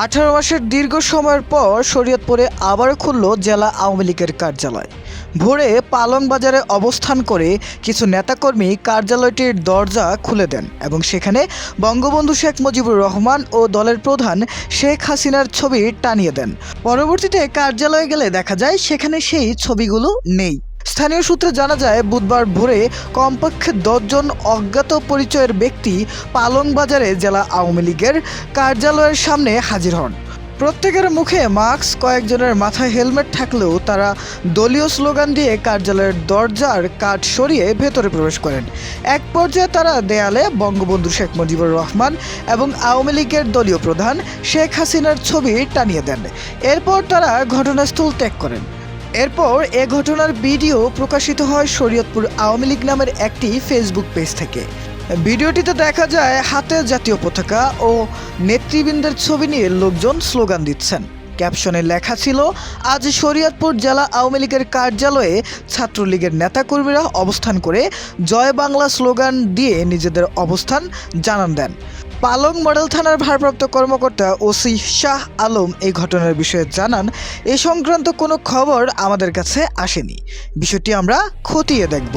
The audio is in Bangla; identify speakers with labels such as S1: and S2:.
S1: 18 মাসের দীর্ঘ সময়ের পর শরীয়তপুরে আবারও খুলল জেলা আওয়ামী লীগের কার্যালয়। ভোরে পালং বাজারে অবস্থান করে কিছু নেতাকর্মী কার্যালয়টির দরজা খুলে দেন এবং সেখানে বঙ্গবন্ধু শেখ মুজিবুর রহমান ও দলের প্রধান শেখ হাসিনার ছবি টানিয়ে দেন। পরবর্তীতে কার্যালয়ে গেলে দেখা যায় সেখানে সেই ছবিগুলো নেই। স্থানীয় সূত্রে জানা যায়, বুধবার ভোরে কমপক্ষে 10 জন অজ্ঞাত পরিচয়ের ব্যক্তি পালং বাজারে জেলা আওয়ামী লীগের কার্যালয়ের সামনে হাজির হন। প্রত্যেকের মুখে মাস্ক, কয়েকজনের মাথায় হেলমেট থাকলেও তারা দলীয় স্লোগান দিয়ে কার্যালয়ের দরজার কাঠ সরিয়ে ভেতরে প্রবেশ করেন। এক পর্যায়ে তারা দেয়ালে বঙ্গবন্ধু শেখ মুজিবুর রহমান এবং আওয়ামী লীগের দলীয় প্রধান শেখ হাসিনার ছবি টানিয়ে দেন। এরপর তারা ঘটনাস্থল ত্যাগ করেন। এরপর এ ঘটনার ভিডিও প্রকাশিত হয় শরীয়তপুর আওয়ামী লীগ নামের একটি ফেসবুক পেজ থেকে। ভিডিওটিতে দেখা যায় হাতে জাতীয় পতাকা ও নেতৃবৃন্দের ছবি নিয়ে লোকজন স্লোগান দিচ্ছেন। ক্যাপশনে লেখা ছিল, আজ শরীয়তপুর জেলা আওয়ামী লীগের কার্যালয়ে ছাত্রলীগের নেতাকর্মীরা অবস্থান করে জয় বাংলা স্লোগান দিয়ে নিজেদের অবস্থান জানান দেন। পালং মডেল থানার ভারপ্রাপ্ত কর্মকর্তা ওসি শাহ আলম এই ঘটনার বিষয়ে জানান, এ সংক্রান্ত কোনো খবর আমাদের কাছে আসেনি। বিষয়টি আমরা খতিয়ে দেখব।